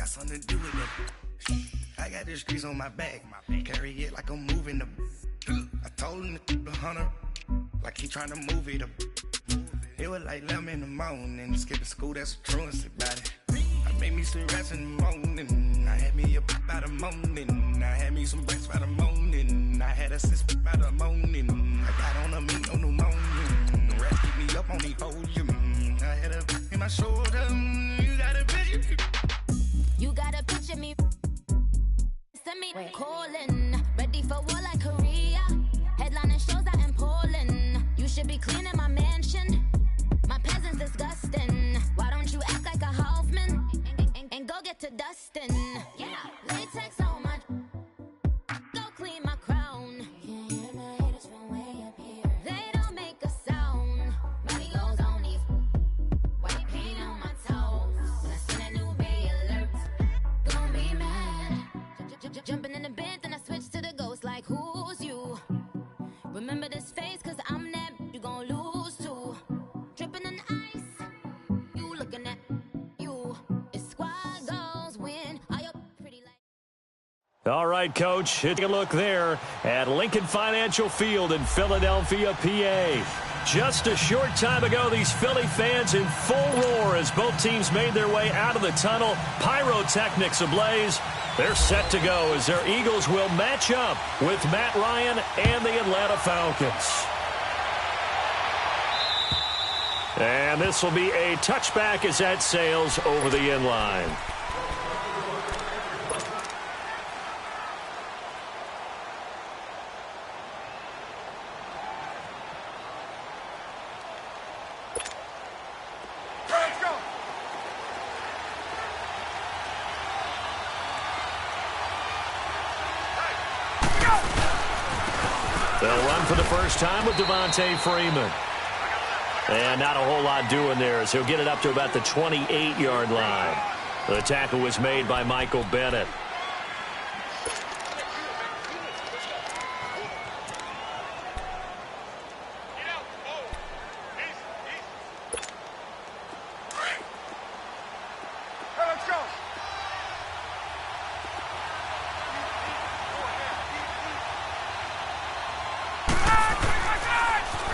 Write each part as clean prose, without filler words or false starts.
got something to do with it. I got the streets on my back, carry it like I'm moving the. I told him the hunter, like he trying to move it up. It was like 11 in the morning, skipping school, that's a truancy about it. I made me some rats in the morning, I had me up by the morning, I had me some breaks by the morning, I had a sis by the morning, I got on a meat on the morning, the rats keep me up on the podium, I had a in my shoulder, you got a picture me. You got a picture me. Send me calling, ready for war like Korea. Headlining shows out in Poland. You should be cleaning my mansion. My peasants disgusting. Why don't you act like a Hoffman and go get to dustin'? Yeah, latex on my. Go clean my crown. Can't hear my haters from way up here. They don't make a sound. Money goes on these. White paint on my toes. When I send a new bay alert, gonna be mad. Jumping in the bed, then I switch to the ghost like who's you? Remember this face, cause I'm that you gon' lose too. Dripping in ice, you looking at you. It's squad goals win. Are you pretty like? All right, Coach, take a look there at Lincoln Financial Field in Philadelphia, PA. Just a short time ago, these Philly fans in full roar as both teams made their way out of the tunnel. Pyrotechnics ablaze. They're set to go as their Eagles will match up with Matt Ryan and the Atlanta Falcons. And this will be a touchback as that sails over the end line. They'll run for the first time with Devontae Freeman. And not a whole lot doing there as he'll get it up to about the 28-yard line. The tackle was made by Michael Bennett.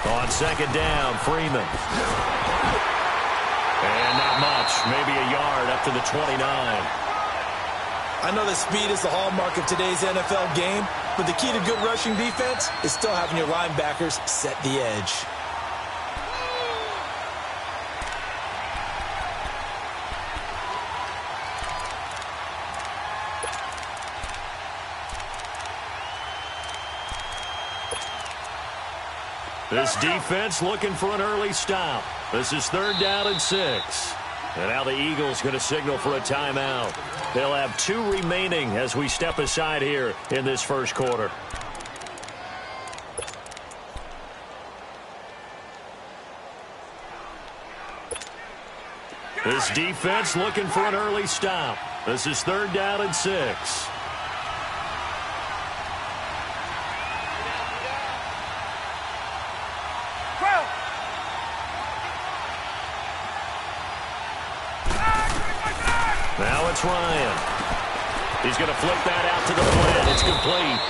On second down, Freeman. And not much, maybe a yard up to the 29. I know that speed is the hallmark of today's NFL game, but the key to good rushing defense is still having your linebackers set the edge. This defense looking for an early stop. This is 3rd down and 6. And now the Eagles going to signal for a timeout. They'll have 2 remaining as we step aside here in this first quarter. This defense looking for an early stop. This is 3rd down and 6. Now it's Ryan. He's going to flip that out to the flat. It's complete.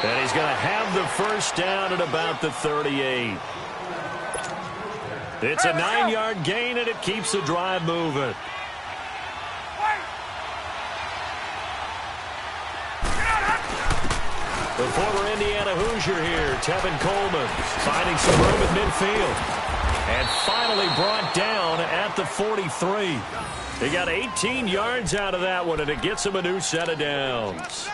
And he's going to have the first down at about the 38. It's a 9-yard gain, and it keeps the drive moving. The former Indiana Hoosier here, Tevin Coleman, finding some room at midfield. And finally brought down at the 43. He got 18 yards out of that one, and it gets him a new set of downs.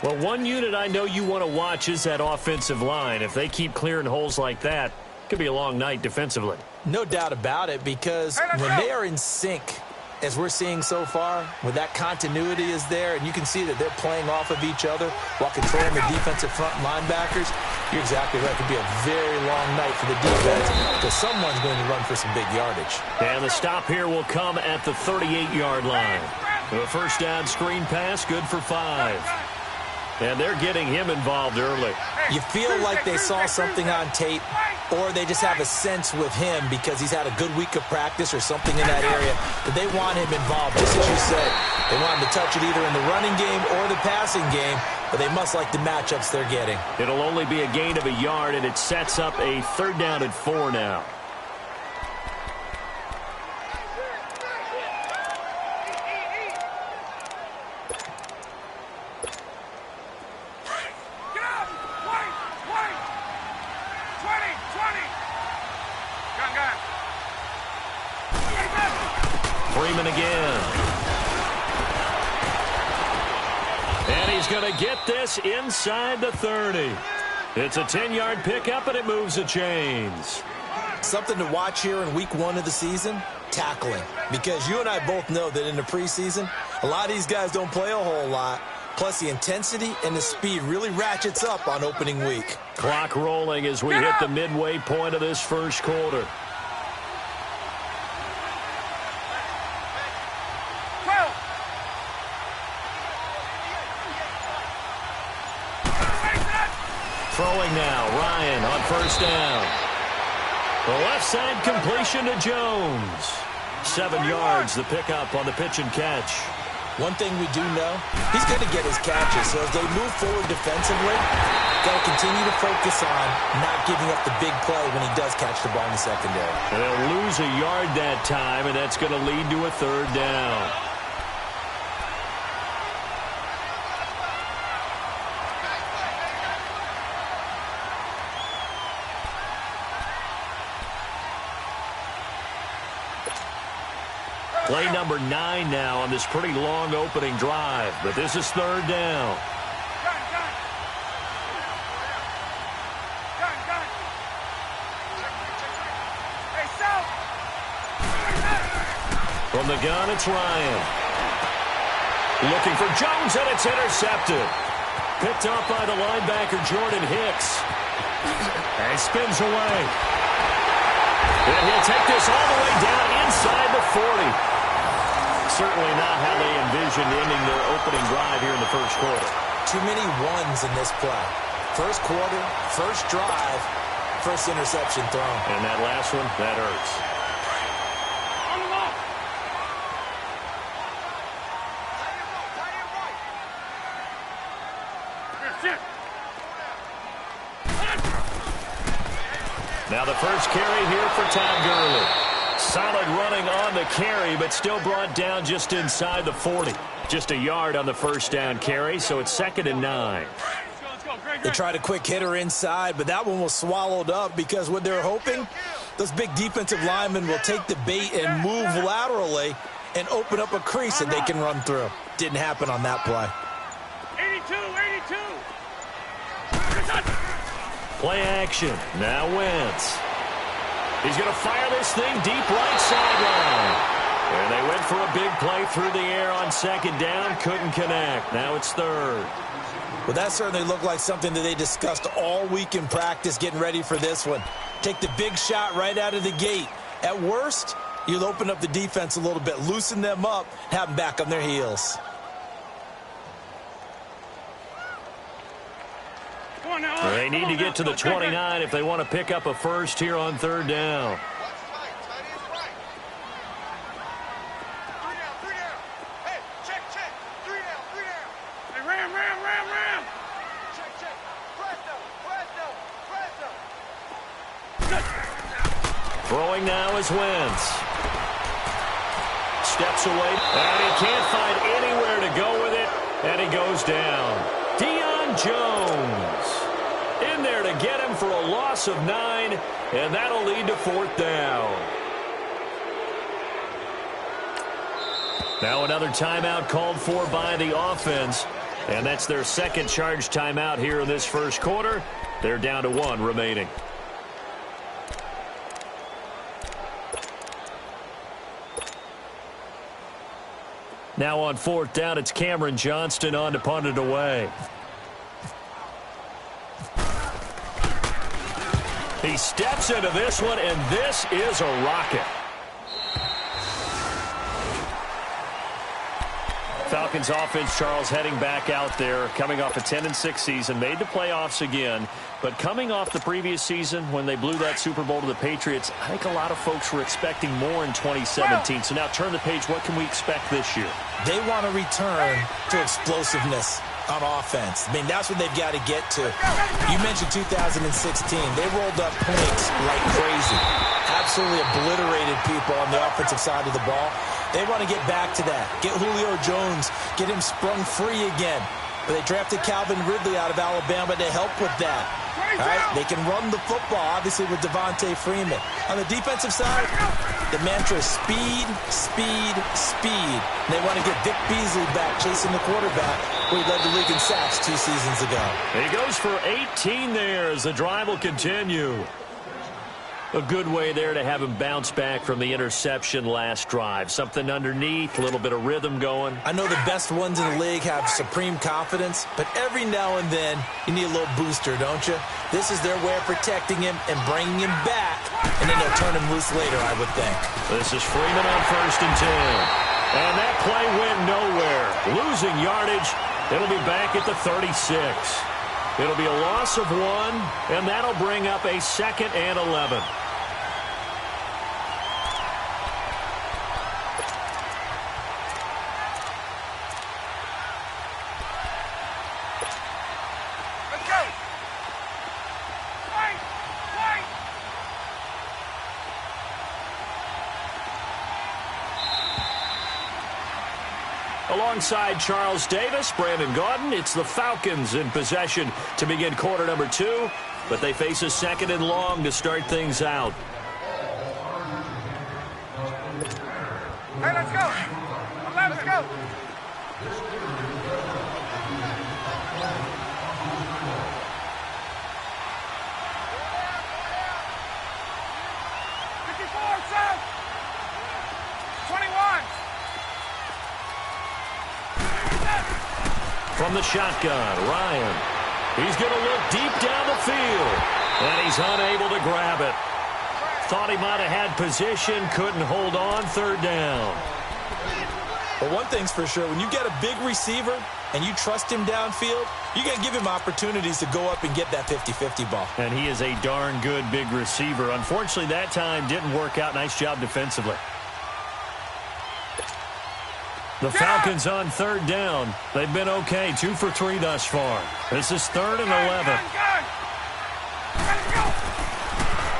Well, one unit I know you want to watch is that offensive line. If they keep clearing holes like that, it could be a long night defensively. No doubt about it, because when they are in sync, as we're seeing so far, when that continuity is there, and you can see that they're playing off of each other while controlling the defensive front linebackers, you're exactly right. It could be a very long night for the defense because someone's going to run for some big yardage. And the stop here will come at the 38-yard line. The first down screen pass, good for 5. And they're getting him involved early. You feel like they saw something on tape, or they just have a sense with him because he's had a good week of practice or something in that area that they want him involved, just as you said. They want him to touch it either in the running game or the passing game, but they must like the matchups they're getting. It'll only be a gain of a yard, and it sets up a 3rd down and 4 now. Freeman again. And he's going to get this inside the 30. It's a 10-yard pickup, and it moves the chains. Something to watch here in week 1 of the season, tackling. Because you and I both know that in the preseason, a lot of these guys don't play a whole lot. Plus, the intensity and the speed really ratchets up on opening week. Clock rolling as we hit the midway point of this first quarter. Throwing now, Ryan on 1st down. The left side completion to Jones. 7 yards, the pickup on the pitch and catch. One thing we do know, he's going to get his catches. So as they move forward defensively, got to continue to focus on not giving up the big play when he does catch the ball in the secondary. And they'll lose a yard that time, and that's going to lead to a 3rd down. Play number 9 now on this pretty long opening drive, but this is 3rd down. From the gun, it's Ryan. Looking for Jones, and it's intercepted. Picked off by the linebacker, Jordan Hicks. And spins away. And he'll take this all the way down inside the 40. Certainly not how they envisioned ending their opening drive here in the first quarter. Too many ones in this play. First quarter, first drive, first interception thrown. And that last one, that hurts. Now the first carry here for Todd Gurley. Solid running on the carry, but still brought down just inside the 40. Just a yard on the first down carry, so it's 2nd and 9. They tried a quick hitter inside, but that one was swallowed up because what they're hoping, those big defensive linemen will take the bait and move laterally and open up a crease that they can run through. Didn't happen on that play. 82. Play action. Now Wentz. He's going to fire this thing deep right sideline. And they went for a big play through the air on 2nd down. Couldn't connect. Now it's 3rd. Well, that certainly looked like something that they discussed all week in practice getting ready for this one. Take the big shot right out of the gate. At worst, you'll open up the defense a little bit, loosen them up, have them back on their heels. They need to get to the 29 if they want to pick up a first here on 3rd down. Throwing now is Wentz. Steps away, and he can't find anywhere to go with it, and he goes down. Deion Jones in there to get him for a loss of 9, and that'll lead to 4th down. Now another timeout called for by the offense, and that's their 2nd charge timeout here in this first quarter. They're down to 1 remaining. Now on 4th down, it's Cameron Johnston on to punt it away. He steps into this one, and this is a rocket. Falcons offense, Charles, heading back out there, coming off a 10-6 season, made the playoffs again, but coming off the previous season when they blew that Super Bowl to the Patriots, I think a lot of folks were expecting more in 2017. So now turn the page. What can we expect this year? They want to return to explosiveness on offense. I mean, that's what they've got to get to. You mentioned 2016. They rolled up points like crazy. Absolutely obliterated people on the offensive side of the ball. They want to get back to that. Get Julio Jones, get him sprung free again. But they drafted Calvin Ridley out of Alabama to help with that. All right, they can run the football, obviously, with Devontae Freeman. On the defensive side, the mantra is speed, speed, speed. And they want to get Vic Beasley back chasing the quarterback, where he led the league in sacks 2 seasons ago. He goes for 18 there as the drive will continue. A good way there to have him bounce back from the interception last drive. Something underneath, a little bit of rhythm going. I know the best ones in the league have supreme confidence, but every now and then you need a little booster, don't you? This is their way of protecting him and bringing him back, and then they'll turn him loose later, I would think. This is Freeman on 1st and 10. And that play went nowhere. Losing yardage. It'll be back at the 36. It'll be a loss of 1, and that'll bring up a 2nd and 11. Alongside Charles Davis, Brandon Gaudin, it's the Falcons in possession to begin quarter number 2, but they face a 2nd and long to start things out. Hey, let's go. 11, let's go. From the shotgun, Ryan. He's going to look deep down the field, and he's unable to grab it. Thought he might have had position, couldn't hold on, 3rd down. Well, one thing's for sure, when you get a big receiver and you trust him downfield, you got to give him opportunities to go up and get that 50-50 ball. And he is a darn good big receiver. Unfortunately, that time didn't work out. Nice job defensively. The Falcons on 3rd down. They've been okay, 2 for 3 thus far. This is 3rd and 11.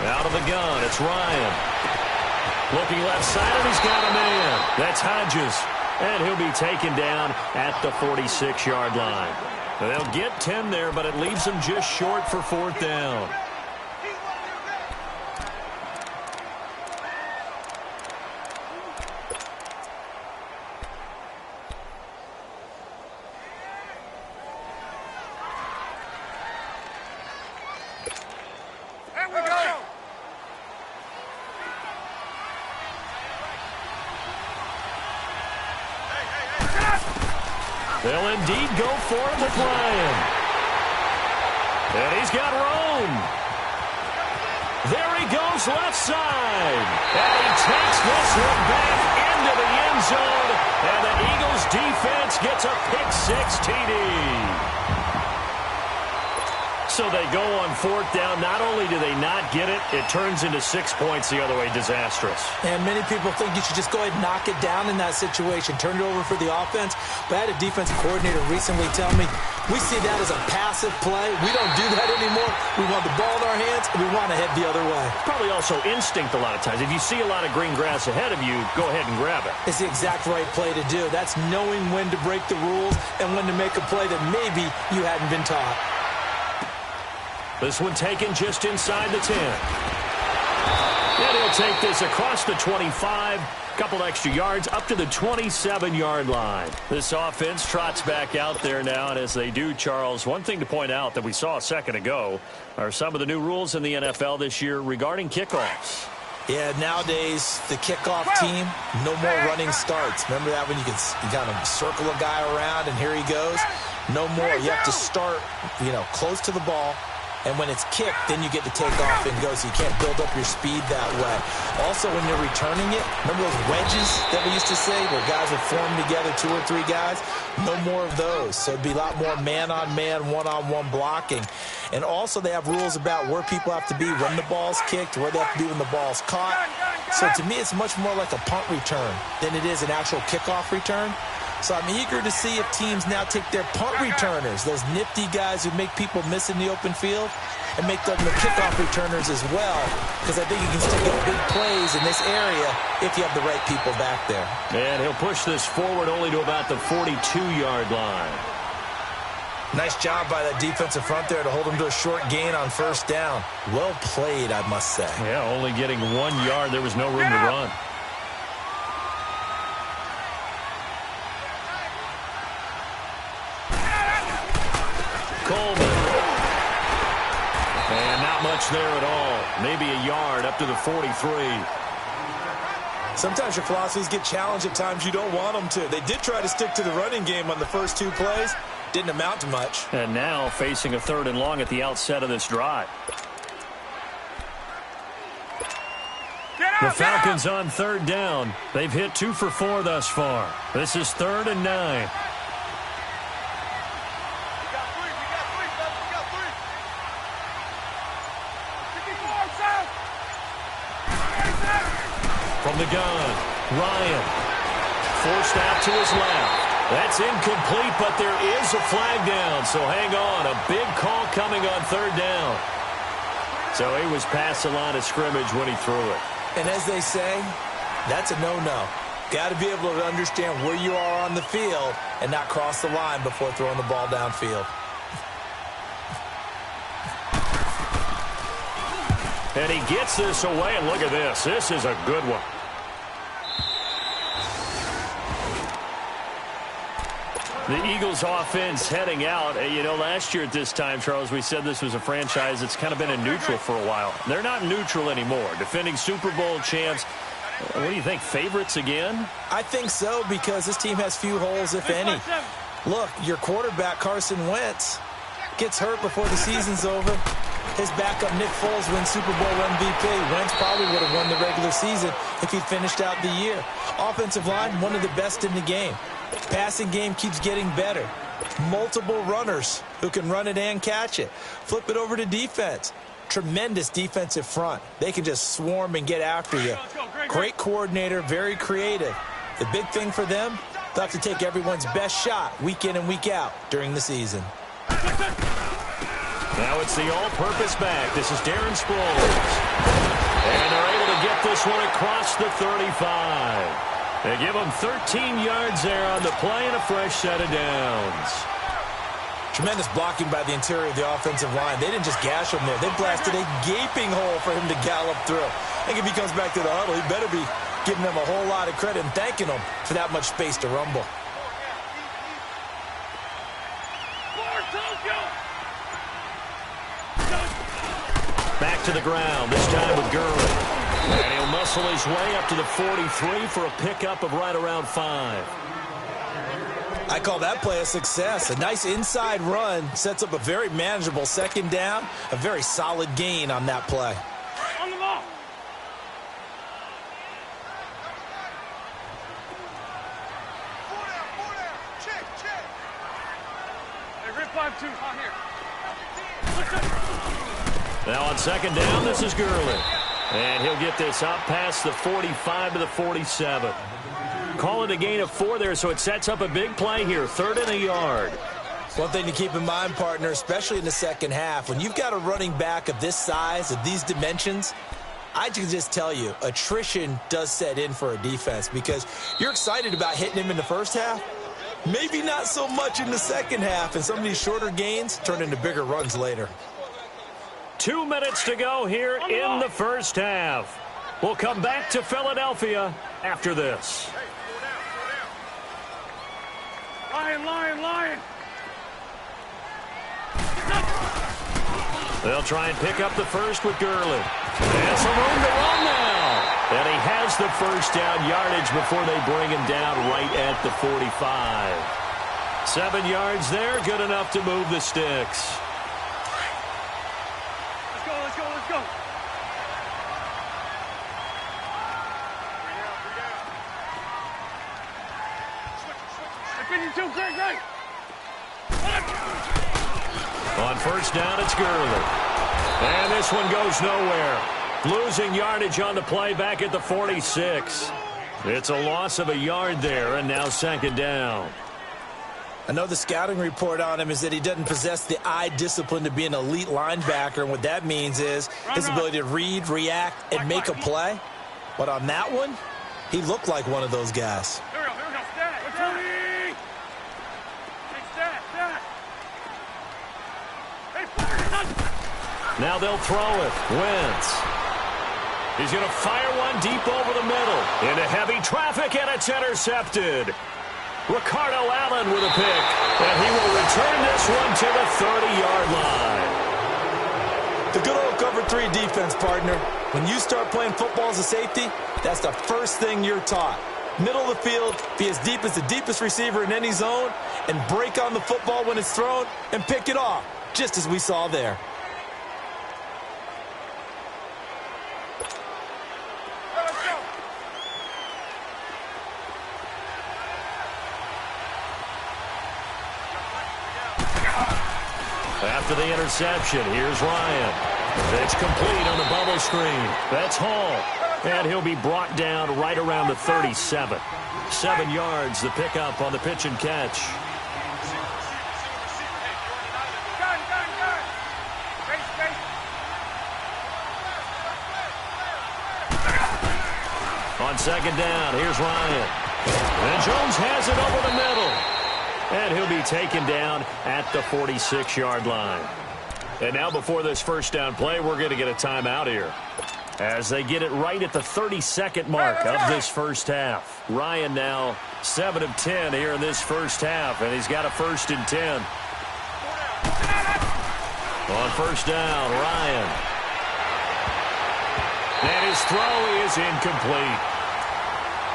Out of the gun, it's Ryan. Looking left side, and he's got a man. That's Hodges. And he'll be taken down at the 46-yard line. They'll get 10 there, but it leaves them just short for 4th down. They'll indeed go for it with Ryan. And he's got Roan. There he goes left side. And he takes this one back into the end zone. And the Eagles defense gets a pick-6 TD. So they go on 4th down. Not only do they not get it, it turns into 6 points the other way. Disastrous. And many people think you should just go ahead and knock it down in that situation. Turn it over for the offense. But I had a defensive coordinator recently tell me, we see that as a passive play. We don't do that anymore. We want the ball in our hands, and we want to head the other way. Probably also instinct a lot of times. If you see a lot of green grass ahead of you, go ahead and grab it. It's the exact right play to do. That's knowing when to break the rules and when to make a play that maybe you hadn't been taught. This one taken just inside the 10. And he'll take this across the 25. Couple extra yards up to the 27-yard line. This offense trots back out there now, and as they do, Charles, one thing to point out that we saw a second ago are some of the new rules in the NFL this year regarding kickoffs. Yeah, nowadays, the kickoff team, no more running starts. Remember that when you kind of circle a guy around and here he goes? No more. You have to start, close to the ball, And when it's kicked, then you get to take off and go, so you can't build up your speed that way. Also, when you're returning it, remember those wedges that we used to say where guys would form together, 2 or 3 guys? No more of those. So it'd be a lot more man-on-man, one-on-one blocking. And also, they have rules about where people have to be when the ball's kicked, where they have to be when the ball's caught. So to me, it's much more like a punt return than it is an actual kickoff return. So I'm eager to see if teams now take their punt returners, those nifty guys who make people miss in the open field, and make them the kickoff returners as well, because I think you can still get big plays in this area if you have the right people back there. And he'll push this forward only to about the 42-yard line. Nice job by that defensive front there to hold him to a short gain on first down. Well played, I must say. Yeah, only getting 1 yard. There was no room to run. Coleman. And not much there at all. Maybe a yard up to the 43. Sometimes your philosophies get challenged at times you don't want them to. They did try to stick to the running game on the first 2 plays. Didn't amount to much. And now facing a 3rd and long at the outset of this drive. The Falcons on 3rd down. They've hit 2 for 4 thus far. This is 3rd and 9. From the gun, Ryan forced out to his left. That's incomplete, but there is a flag down, so hang on. A big call coming on 3rd down. So he was past the line of scrimmage when he threw it. And as they say, that's a no-no. Got to be able to understand where you are on the field and not cross the line before throwing the ball downfield. And he gets this away, and look at this. This is a good one. The Eagles offense heading out. You know, last year at this time, Charles, we said this was a franchise that's kind of been in neutral for a while. They're not neutral anymore. Defending Super Bowl champs. What do you think, favorites again? I think so, because this team has few holes, if any. Look, your quarterback, Carson Wentz, gets hurt before the season's over. His backup, Nick Foles, wins Super Bowl MVP. Wentz probably would have won the regular season if he'd finished out the year. Offensive line, one of the best in the game. Passing game keeps getting better. Multiple runners who can run it and catch it. Flip it over to defense. Tremendous defensive front. They can just swarm and get after you. Great coordinator, very creative. The big thing for them, they'll have to take everyone's best shot week in and week out during the season. Now it's the all-purpose back. This is Darren Sproles. And they're able to get this one across the 35. They give him 13 yards there on the play and a fresh set of downs. Tremendous blocking by the interior of the offensive line. They didn't just gash him there. They blasted a gaping hole for him to gallop through. I think if he comes back to the huddle, he better be giving them a whole lot of credit and thanking them for that much space to rumble. Back to the ground, this time with Gurley. And he'll muscle his way up to the 43 for a pickup of right around 5. I call that play a success. A nice inside run sets up a very manageable 2nd down. A very solid gain on that play. On the ball. Four down. Check. Hey, rip 5-2. On here. Now on 2nd down, this is Gurley. And he'll get this up past the 45 to the 47. Call it a gain of 4 there, so it sets up a big play here. 3rd and a yard. One thing to keep in mind, partner, especially in the second half, when you've got a running back of this size, of these dimensions, I can just tell you, attrition does set in for a defense because you're excited about hitting him in the first half. Maybe not so much in the second half, and some of these shorter gains turn into bigger runs later. 2 minutes to go here in the first half. We'll come back to Philadelphia after this. Lion. They'll try and pick up the first with Gurley. There's some room to run now. And he has the first down yardage before they bring him down right at the 45. 7 yards there, good enough to move the sticks. go. 52, great. On first down, it's Gurley. And this one goes nowhere. Losing yardage on the play back at the 46. It's a loss of a yard there, and now second down. I know the scouting report on him is that he doesn't possess the eye discipline to be an elite linebacker, and what that means is his ability to read, react, and make a play. But on that one, he looked like one of those guys. Here we go. Stand. Now they'll throw it. Wentz. He's going to fire one deep over the middle. Into heavy traffic, and it's intercepted. Ricardo Allen with a pick. And he will return this one to the 30-yard line. The good old cover 3 defense, partner. When you start playing football as a safety, that's the first thing you're taught. Middle of the field, be as deep as the deepest receiver in any zone, and break on the football when it's thrown and pick it off, just as we saw there. After the interception, here's Ryan. It's complete on the bubble screen. That's Hall. And he'll be brought down right around the 37. 7 yards, the pickup on the pitch and catch. Gun. On second down, here's Ryan. And Jones has it over the middle. And he'll be taken down at the 46-yard line. And now before this first down play, we're going to get a timeout here, as they get it right at the 32nd mark of this first half. Ryan now 7 of 10 here in this first half, and he's got a 1st and 10. On first down, Ryan. And his throw is incomplete.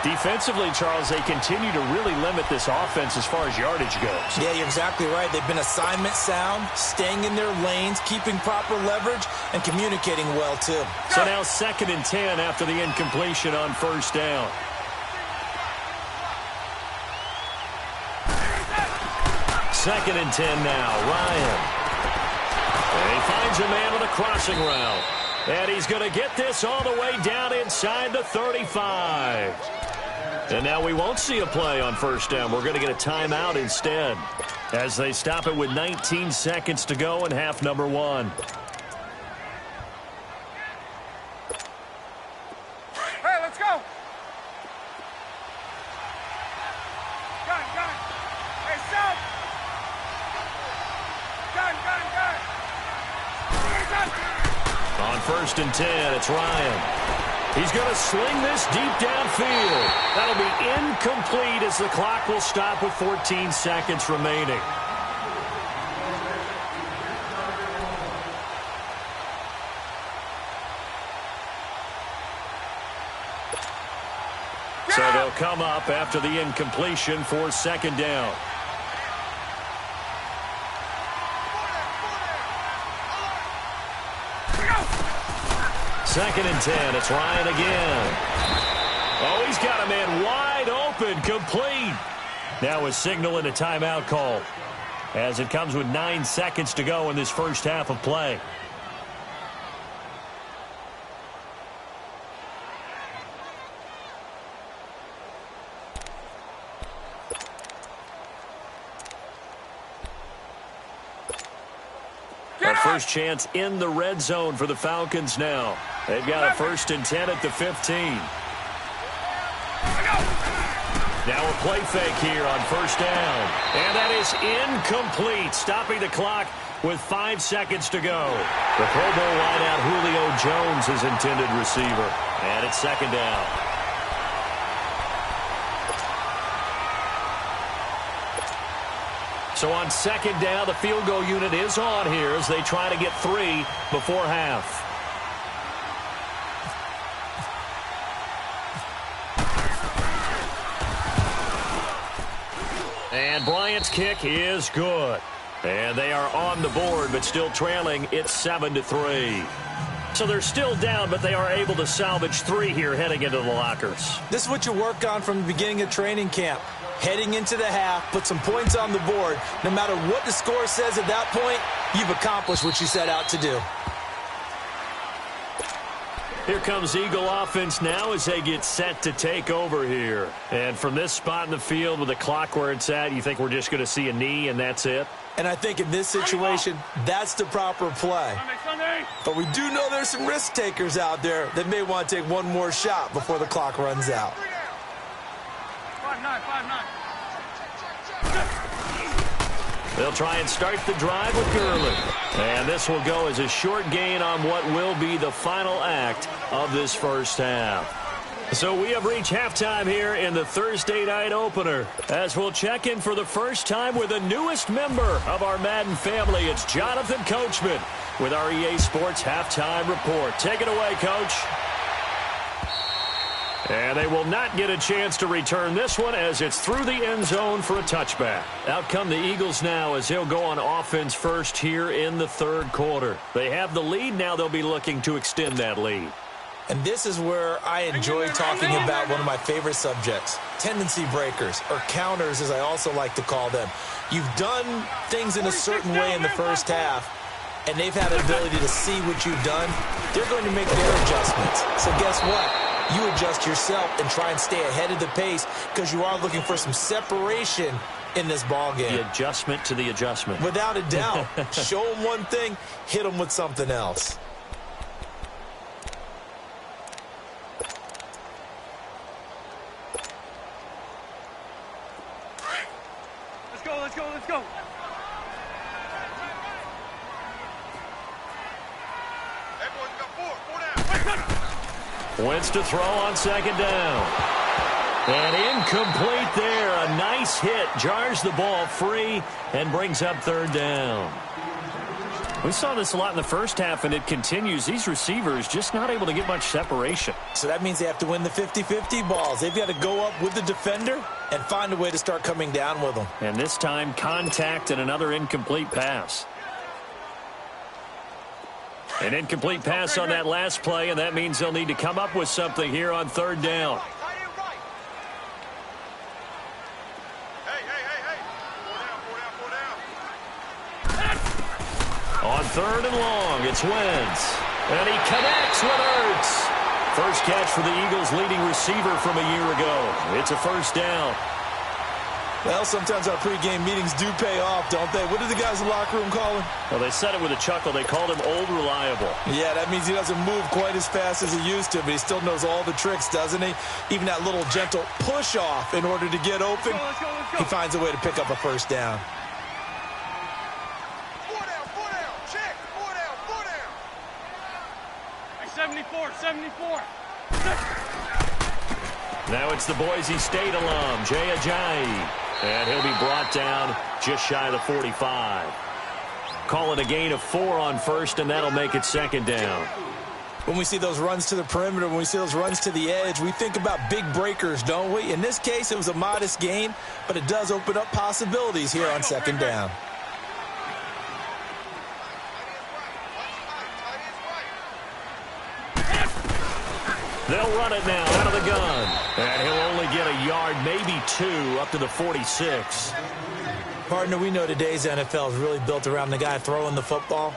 Defensively, Charles, they continue to really limit this offense as far as yardage goes. Yeah, you're exactly right. They've been assignment sound, staying in their lanes, keeping proper leverage, and communicating well, too. So now 2nd and 10 after the incompletion on first down. Second and 10 now, Ryan. And he finds a man on a crossing route. And he's going to get this all the way down inside the 35. And now we won't see a play on first down. We're going to get a timeout instead, as they stop it with 19 seconds to go in half number 1. Hey, let's go. Gun. Hey, stop. Gun. On 1st and 10, it's Ryan. He's going to sling this deep downfield. That'll be incomplete as the clock will stop with 14 seconds remaining. So they'll come up after the incompletion for second down. Second and 10. It's Ryan again. Oh, he's got a man wide open, complete. Now a signal and a timeout call, as it comes with 9 seconds to go in this first half of play. Our first chance in the red zone for the Falcons now. They've got a 1st and 10 at the 15. Now a play fake here on first down. And that is incomplete, stopping the clock with 5 seconds to go. The Pro Bowl wideout Julio Jones is intended receiver. And it's second down. So on second down, the field goal unit is on here as they try to get 3 before half. And Bryant's kick is good. And they are on the board, but still trailing. It's 7-3. So they're still down, but they are able to salvage 3 here heading into the lockers. This is what you work on from the beginning of training camp. Heading into the half, put some points on the board. No matter what the score says at that point, you've accomplished what you set out to do. Here comes Eagle offense now as they get set to take over here. And from this spot in the field with the clock where it's at, you think we're just going to see a knee and that's it? And I think in this situation, that's the proper play. But we do know there's some risk takers out there that may want to take one more shot before the clock runs out. 5-9. They'll try and start the drive with Gurley. And this will go as a short gain on what will be the final act of this first half. So we have reached halftime here in the Thursday night opener. As we'll check in for the first time with the newest member of our Madden family, it's Jonathan Coachman with our EA Sports Halftime Report. Take it away, Coach. And they will not get a chance to return this one as it's through the end zone for a touchback. Out come the Eagles now as they'll go on offense first here in the third quarter. They have the lead. Now they'll be looking to extend that lead. And this is where I enjoy talking about one of my favorite subjects, tendency breakers, or counters as I also like to call them. You've done things in a certain way in the first half, and they've had an ability to see what you've done. They're going to make their adjustments. So guess what? You adjust yourself and try and stay ahead of the pace because you are looking for some separation in this ball game. The adjustment to the adjustment. Without a doubt. Show them one thing, hit them with something else. Let's go. Everyone's got 4 down. Wentz to throw on second down. And incomplete there. A nice hit. Jars the ball free and brings up third down. We saw this a lot in the first half, and it continues. These receivers just not able to get much separation. So that means they have to win the 50-50 balls. They've got to go up with the defender and find a way to start coming down with them. And this time, contact and another incomplete pass. An incomplete pass on that last play, and that means they'll need to come up with something here on third down. On third and long, it's Wentz. And he connects with Ertz. First catch for the Eagles' leading receiver from a year ago. It's a first down. Well, sometimes our pregame meetings do pay off, don't they? What did the guys in the locker room call him? Well, they said it with a chuckle. They called him Old Reliable. Yeah, that means he doesn't move quite as fast as he used to, but he still knows all the tricks, doesn't he? Even that little gentle push-off in order to get open, Let's go. he finds a way to pick up a first down. 4 down. Check. 4 down. 74. Now it's the Boise State alum, Jay Ajayi. And he'll be brought down just shy of the 45. Call it a gain of 4 on first, and that'll make it second down. When we see those runs to the perimeter, when we see those runs to the edge, we think about big breakers, don't we? In this case, it was a modest gain, but it does open up possibilities here on second down. They'll run it now out of the gun. And he'll only get a yard, maybe 2, up to the 46. Partner, we know today's NFL is really built around the guy throwing the football.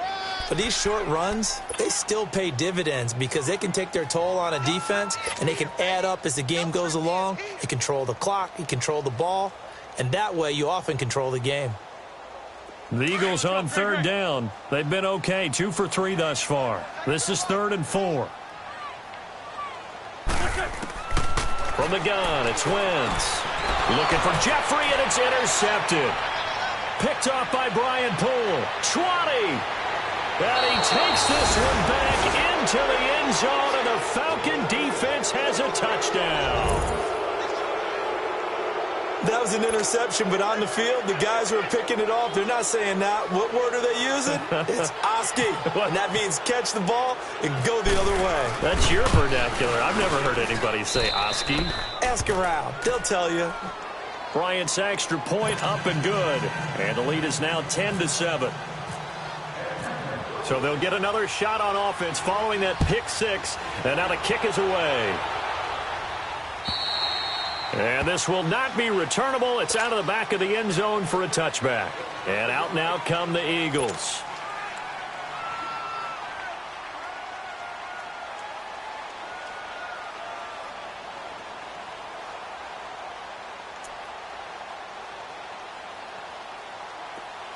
But these short runs, they still pay dividends because they can take their toll on a defense, and they can add up as the game goes along. You control the clock, you control the ball, and that way you often control the game. The Eagles on third down. They've been okay, 2 for 3 thus far. This is 3rd and 4. From the gun, it's Wentz. Looking for Jeffrey, and it's intercepted. Picked off by Brian Poole. 20. And he takes this one back into the end zone, and the Falcon defense has a touchdown. That was an interception, but on the field, the guys who are picking it off, they're not saying that. What word are they using? It's Oski. And that means catch the ball and go the other way. That's your vernacular. I've never heard anybody say Oski. Ask around. They'll tell you. Bryant's extra point up and good. And the lead is now 10-7. So they'll get another shot on offense following that pick six. And now the kick is away. And this will not be returnable. It's out of the back of the end zone for a touchback. And out now come the Eagles.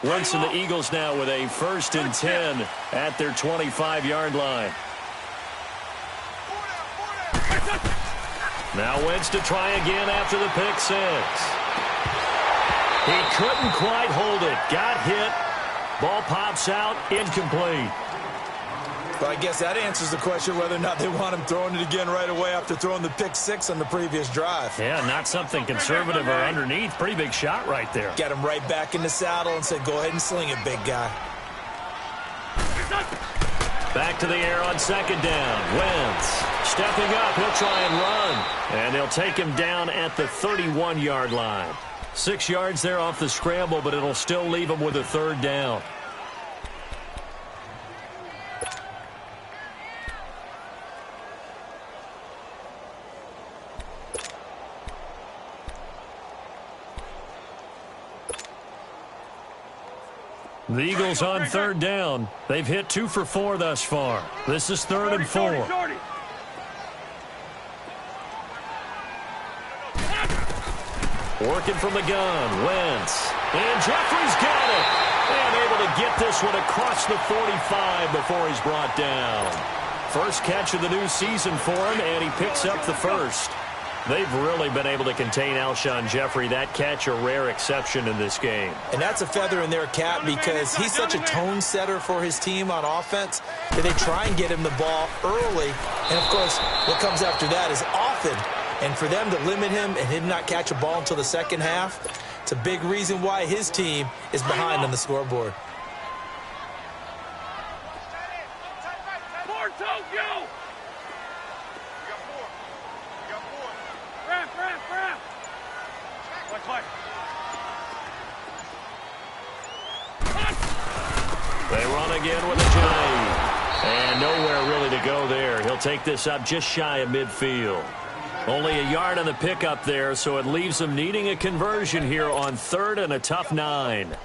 Winston, the Eagles now with a 1st and 10 at their 25-yard line. Now Wentz to try again after the pick six. He couldn't quite hold it. Got hit. Ball pops out. Incomplete. Well, I guess that answers the question whether or not they want him throwing it again right away after throwing the pick six on the previous drive. Yeah, not something conservative or underneath. Pretty big shot right there. Got him right back in the saddle and said, go ahead and sling it, big guy. Back to the air on 2nd down. Wentz stepping up. He'll try and run. And they'll take him down at the 31-yard line. 6 yards there off the scramble, but it'll still leave him with a 3rd down. The Eagles on 3rd down. They've hit 2 for 4 thus far. This is 3rd and 4. Working from the gun. Wentz. And Jeffrey's got it. And able to get this one across the 45 before he's brought down. First catch of the new season for him, and he picks up the 1st. They've really been able to contain Alshon Jeffrey. That catch a rare exception in this game. And that's a feather in their cap because he's such a tone setter for his team on offense that they try and get him the ball early. And, of course, what comes after that is often. And for them to limit him and him not catch a ball until the second half, it's a big reason why his team is behind on the scoreboard. They run again with a J. And nowhere really to go there. He'll take this up just shy of midfield. Only a yard on the pickup there, so it leaves him needing a conversion here on 3rd and a tough 9.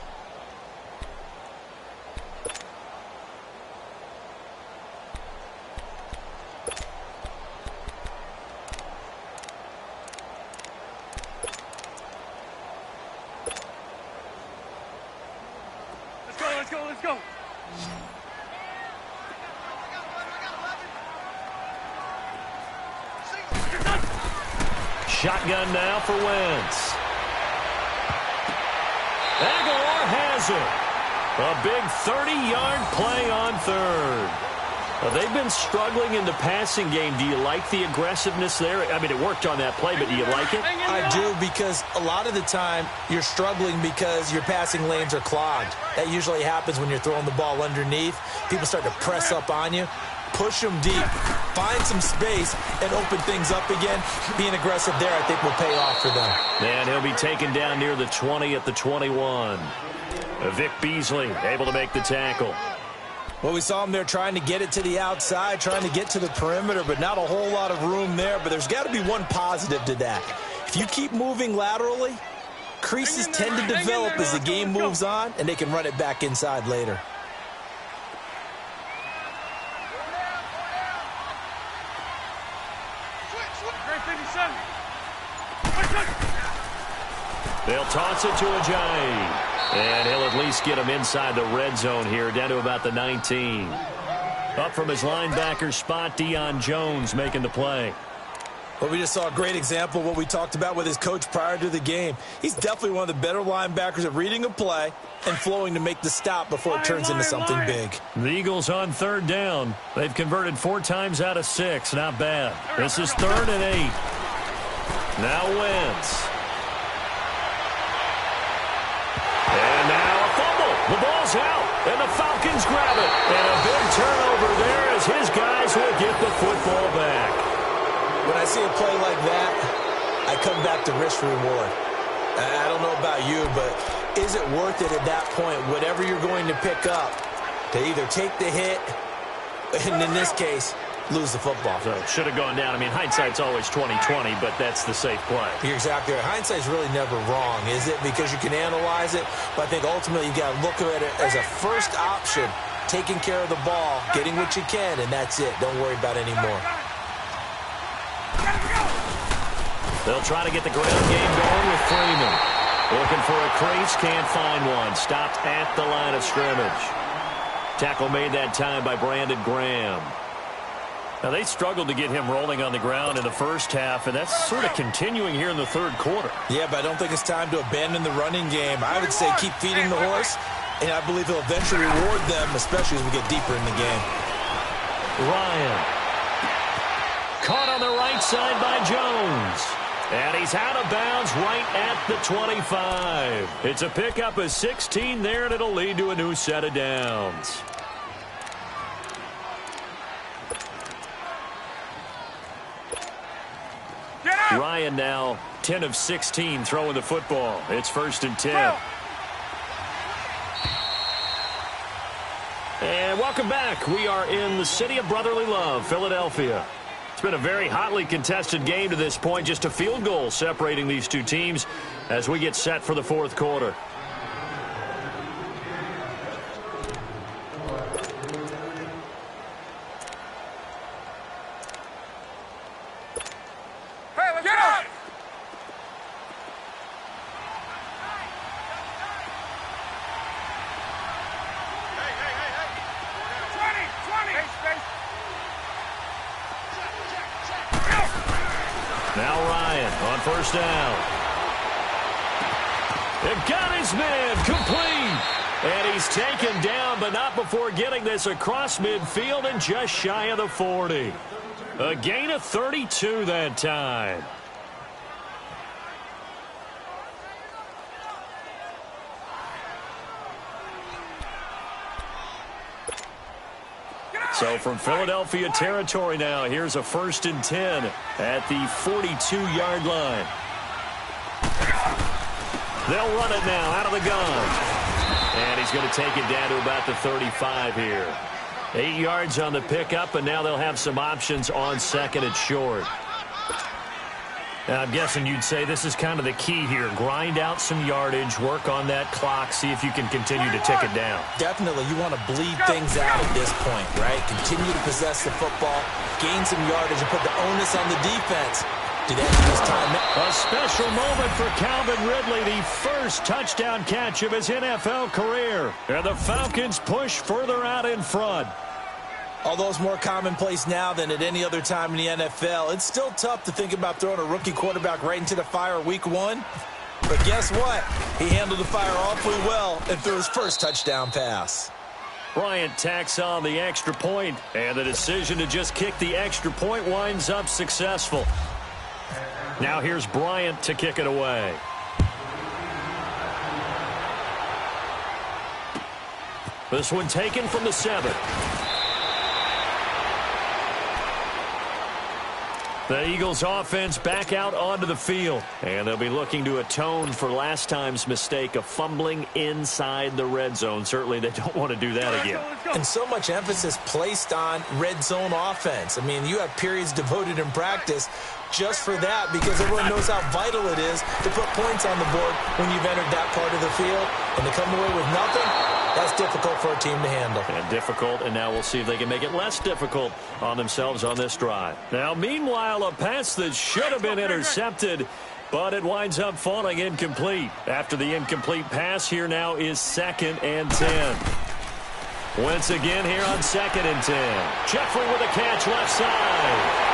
Let's go. Shotgun now for Wentz. Aguilar has it. A big 30-yard play on 3rd. Well, they've been struggling in the passing game. Do you like the aggressiveness there? I mean, it worked on that play, but do you like it? I do, because a lot of the time you're struggling because your passing lanes are clogged. That usually happens when you're throwing the ball underneath. People start to press up on you. Push them deep, find some space, and open things up again. Being aggressive there, I think, will pay off for them. And he'll be taken down near the 20 at the 21. Vic Beasley able to make the tackle. Well, we saw him there trying to get it to the outside, trying to get to the perimeter, but not a whole lot of room there. But there's got to be one positive to that. If you keep moving laterally, creases tend to develop as the game moves on, and they can run it back inside later. They'll toss it to Ajayi. And he'll at least get him inside the red zone here, down to about the 19. Up from his linebacker spot, Deion Jones making the play. Well, we just saw a great example of what we talked about with his coach prior to the game. He's definitely one of the better linebackers at reading a play and flowing to make the stop before it turns into something big. The Eagles on 3rd down. They've converted 4 times out of 6. Not bad. This is 3rd and 8. Now Wentz. And now a fumble. The ball's out, and the Falcons grab it. And a big turnover there as his guys will get the football back. When I see a play like that, I come back to risk-reward. I don't know about you, but is it worth it at that point, whatever you're going to pick up, to either take the hit, and in this case, lose the football. So it should have gone down. I mean, hindsight's always 20/20, but that's the safe play. You're exactly right. Hindsight's really never wrong, is it? Because you can analyze it, but I think ultimately you got to look at it as a first option, taking care of the ball, getting what you can, and that's it. Don't worry about any more. They'll try to get the ground game going with Freeman. Looking for a crease, can't find one. Stopped at the line of scrimmage. Tackle made that time by Brandon Graham. Now, they struggled to get him rolling on the ground in the first half, and that's sort of continuing here in the third quarter. Yeah, but I don't think it's time to abandon the running game. I would say keep feeding the horse, and I believe he'll eventually reward them, especially as we get deeper in the game. Ryan. Caught on the right side by Jones. And he's out of bounds right at the 25. It's a pickup of 16 there, and it'll lead to a new set of downs. Ryan now 10 of 16 throwing the football. It's 1st and 10. And welcome back. We are in the city of brotherly love, Philadelphia. It's been a very hotly contested game to this point. Just a field goal separating these two teams as we get set for the fourth quarter. Hey, let's get up! Hey. 20! Space. Now Ryan on 1st down. They've got his man complete. And he's taken down, but not before getting this across midfield and just shy of the 40. A gain of 32 that time. So from Philadelphia territory now, here's a 1st and 10 at the 42-yard line. They'll run it now out of the gun. And he's going to take it down to about the 35 here. 8 yards on the pickup, and now they'll have some options on 2nd and short. Now, I'm guessing you'd say this is kind of the key here. Grind out some yardage, work on that clock, see if you can continue to tick it down. Definitely, you want to bleed things out at this point, right? Continue to possess the football, gain some yardage, and put the onus on the defense. Do that this time. A special moment for Calvin Ridley, the first touchdown catch of his NFL career. And the Falcons push further out in front. Although it's more commonplace now than at any other time in the NFL, it's still tough to think about throwing a rookie quarterback right into the fire week 1. But guess what? He handled the fire awfully well and threw his first touchdown pass. Bryant tacks on the extra point, and the decision to just kick the extra point winds up successful. Now here's Bryant to kick it away. This one taken from the 7. The Eagles offense back out onto the field, and they'll be looking to atone for last time's mistake of fumbling inside the red zone. Certainly they don't want to do that again. And so much emphasis placed on red zone offense. I mean, you have periods devoted in practice just for that because everyone knows how vital it is to put points on the board when you've entered that part of the field. And to come away with nothing, that's difficult for a team to handle. And difficult, and now we'll see if they can make it less difficult on themselves on this drive. Now, meanwhile, a pass that should have been intercepted, but it winds up falling incomplete. After the incomplete pass, here now is 2nd and 10. Once again here on 2nd and 10. Jeffrey with a catch left side.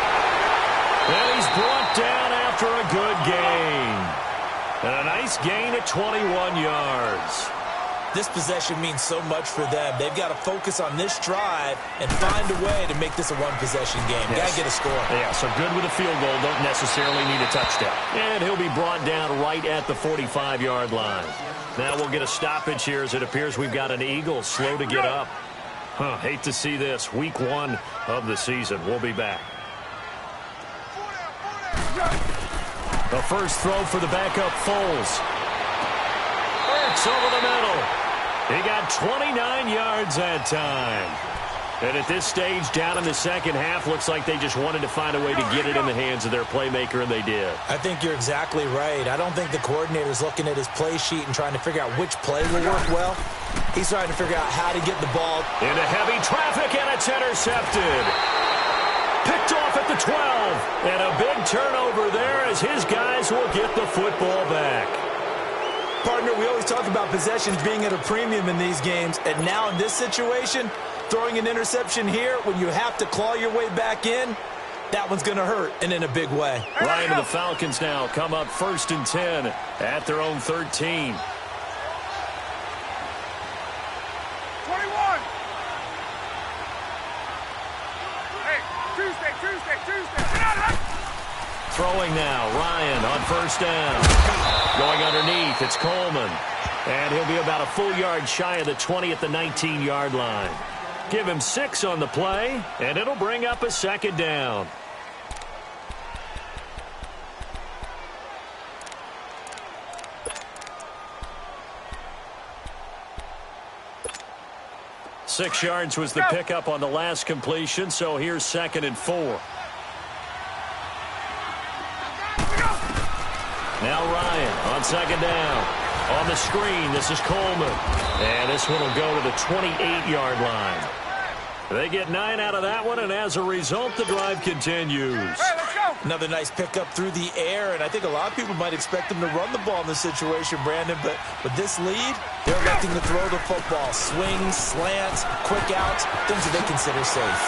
And he's brought down after a good gain. And a nice gain at 21 yards. This possession means so much for them. They've got to focus on this drive and find a way to make this a one-possession game. Yes. Got to get a score. Yeah, so good with a field goal. Don't necessarily need a touchdown. And he'll be brought down right at the 45-yard line. Now we'll get a stoppage here as it appears we've got an Eagle slow to get up. Hate to see this. Week 1 of the season. We'll be back. The first throw for the backup Foles. Hurts over the middle. He got 29 yards that time. And at this stage, down in the second half, looks like they just wanted to find a way to get it in the hands of their playmaker, and they did. I think you're exactly right. I don't think the coordinator's looking at his play sheet and trying to figure out which play will work well. He's trying to figure out how to get the ball into heavy traffic, and it's intercepted. Picked off at the 12. And a big turnover there as his guys will get the football back. Partner, we always talk about possessions being at a premium in these games, and now in this situation, throwing an interception here when you have to claw your way back in, that one's going to hurt, and in a big way. Ryan and the Falcons now come up 1st and 10 at their own 13. 21. Hey, Tuesday. Get out of that. Throwing now, Ryan on 1st down. Going underneath, it's Coleman. And he'll be about a full yard shy of the 20 at the 19-yard line. Give him 6 on the play, and it'll bring up a 2nd down. Six yards was the pickup on the last completion, so here's 2nd and 4. Now Ryan on 2nd down. On the screen, this is Coleman. And this one will go to the 28-yard line. They get 9 out of that one, and as a result, the drive continues. Hey, let's go. Another nice pickup through the air, and I think a lot of people might expect them to run the ball in this situation, Brandon, but with this lead, they're electing to throw the football. Swings, slants, quick outs, things that they consider safe.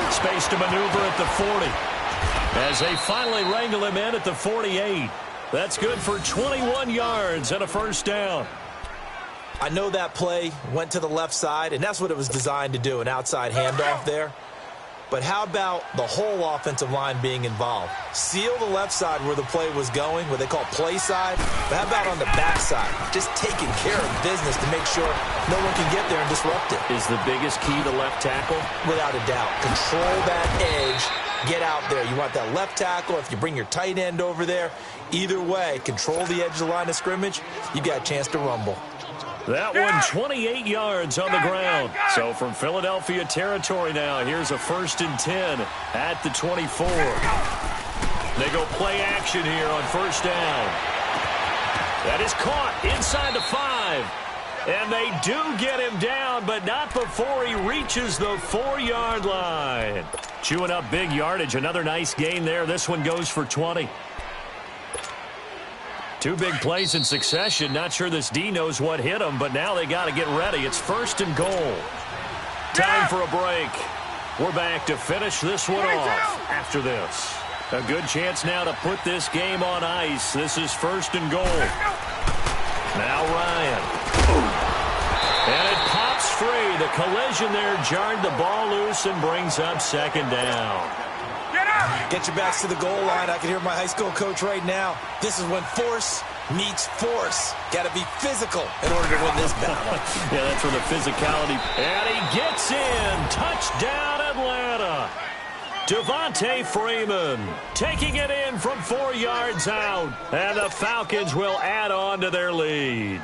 Space to maneuver at the 40. As they finally wrangle him in at the 48. That's good for 21 yards and a 1st down. I know that play went to the left side, and that's what it was designed to do, an outside handoff there. But how about the whole offensive line being involved? Seal the left side where the play was going, what they call play side. But how about on the back side? Just taking care of business to make sure no one can get there and disrupt it. Is the biggest key to left tackle? Without a doubt. Control that edge. Get out there. You want that left tackle. If you bring your tight end over there, either way, control the edge of the line of scrimmage, you got a chance to rumble. That one 28 yards on the ground. So from Philadelphia territory now, here's a 1st and 10 at the 24. They go play action here on 1st down. That is caught inside the 5. And they do get him down, but not before he reaches the 4-yard line. Chewing up big yardage. Another nice gain there. This one goes for 20. 2 big plays in succession. Not sure this D knows what hit him, but now they got to get ready. It's 1st and goal. Time for a break. We're back to finish this one off after this. A good chance now to put this game on ice. This is 1st and goal. Now Ryan. And it pops free. The collision there jarred the ball loose and brings up 2nd down. Get your backs to the goal line. I can hear my high school coach right now. This is when force meets force. Got to be physical in order to win this battle. Yeah, that's where the physicality. And he gets in. Touchdown, Atlanta. Devontae Freeman taking it in from 4 yards out. And the Falcons will add on to their lead.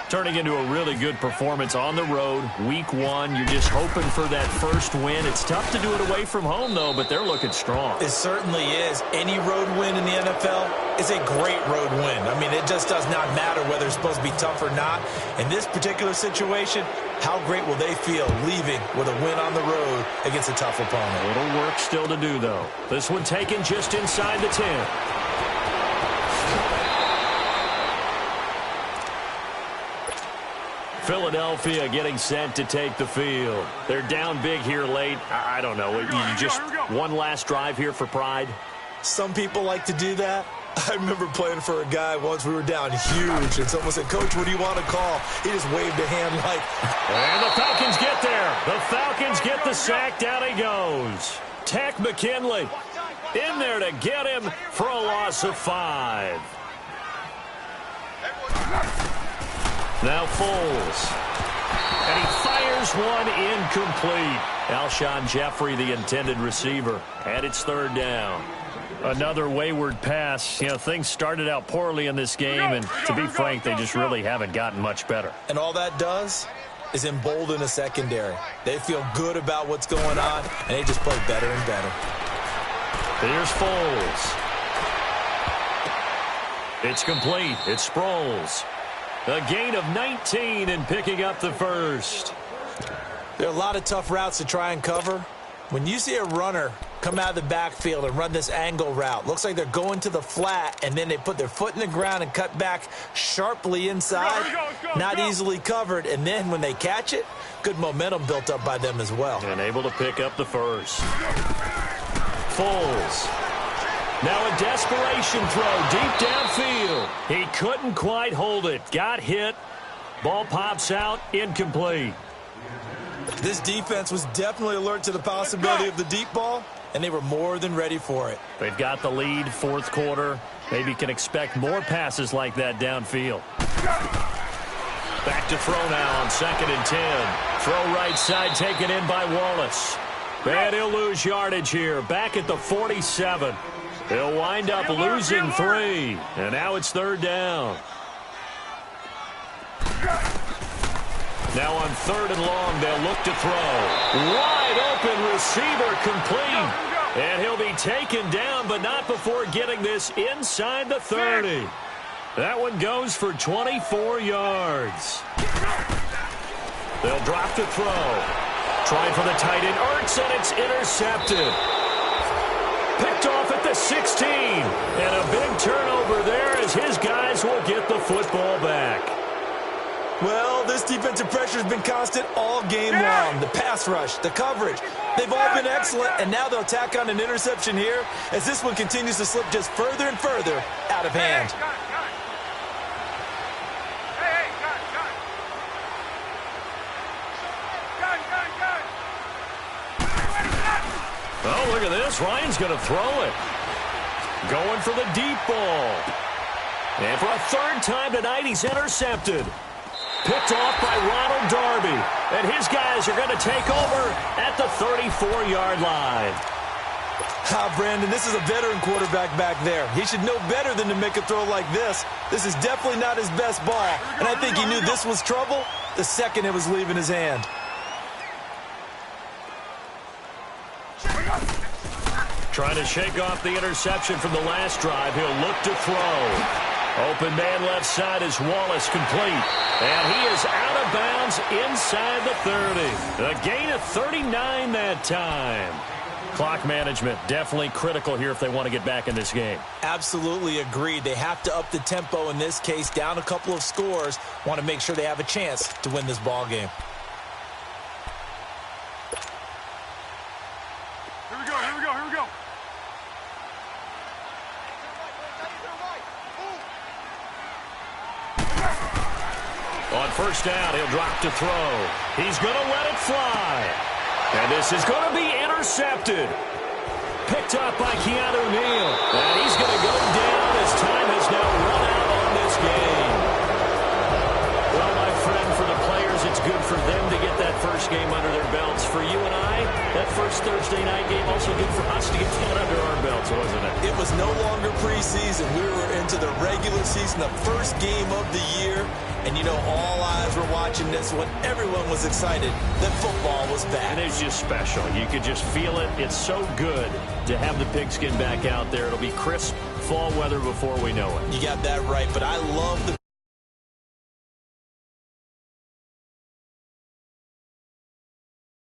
Turning into a really good performance on the road. Week 1, you're just hoping for that first win. It's tough to do it away from home, though, but they're looking strong. It certainly is. Any road win in the NFL is a great road win. I mean, it just does not matter whether it's supposed to be tough or not. In this particular situation, how great will they feel leaving with a win on the road against a tough opponent? A little work still to do, though. This one taken just inside the 10. Philadelphia getting set to take the field. They're down big here late. I don't know. Just one last drive here for pride. Some people like to do that. I remember playing for a guy once. We were down huge, and someone said, "Coach, what do you want to call?" He just waved a hand like... And the Falcons get there. The Falcons get the sack. Down he goes. Tack McKinley in there to get him for a loss of 5. Now Foles. And he fires one incomplete. Alshon Jeffrey, the intended receiver. And it's 3rd down. Another wayward pass. You know, things started out poorly in this game, and to be frank, they just really haven't gotten much better. And all that does is embolden a secondary. They feel good about what's going on, and they just play better and better. Here's Foles. It's complete. It's Sproles. A gain of 19 and picking up the first. There are a lot of tough routes to try and cover. When you see a runner come out of the backfield and run this angle route, looks like they're going to the flat, and then they put their foot in the ground and cut back sharply inside. Not easily covered, and then when they catch it, good momentum built up by them as well. And able to pick up the first. Foles. Now a desperation throw deep downfield. He couldn't quite hold it. Got hit. Ball pops out. Incomplete. This defense was definitely alert to the possibility of the deep ball, and they were more than ready for it. They've got the lead, fourth quarter. Maybe can expect more passes like that downfield. Back to throw now on 2nd and 10. Throw right side taken in by Wallace. And he'll lose yardage here. Back at the 47. He'll wind up losing 3. And now it's 3rd down. Now on 3rd and long, they'll look to throw. Wide open receiver complete. And he'll be taken down, but not before getting this inside the 30. That one goes for 24 yards. They'll drop to throw. Trying for the tight end, Ertz, and it's intercepted. Picked off at the 16. And a big turnover there as his guys will get the football back. Well, this defensive pressure has been constant all game long. The pass rush, the coverage, they've all been excellent, and now they'll tack on an interception here as this one continues to slip just further and further out of hand. Oh, look at this. Ryan's going to throw it. Going for the deep ball. And for a 3rd time tonight, he's intercepted. Picked off by Ronald Darby. And his guys are going to take over at the 34-yard line. Brandon, this is a veteran quarterback back there. He should know better than to make a throw like this. This is definitely not his best ball. And I think he knew this was trouble the second it was leaving his hand. Trying to shake off the interception from the last drive. He'll look to throw. Open man left side is Wallace, complete. And he is out of bounds inside the 30. A gain of 39 that time. Clock management definitely critical here if they want to get back in this game. Absolutely agreed. They have to up the tempo in this case, down a couple of scores. Want to make sure they have a chance to win this ball game. Here we go, here we go, here we go. On 1st down, he'll drop to throw. He's going to let it fly. And this is going to be intercepted. Picked up by Keanu Neal. And he's going to go down as time has now run out on this game. Well, my friend, for the players, it's good for them to get that first game under their belts. For you and I, that first Thursday night game also good for us to get one under our belts, wasn't it? It was no longer preseason. We were into the regular season, the first game of the year. And, you know, all eyes were watching this one. Everyone was excited that football was back. And it's just special. You could just feel it. It's so good to have the pigskin back out there. It'll be crisp fall weather before we know it. You got that right. But I love the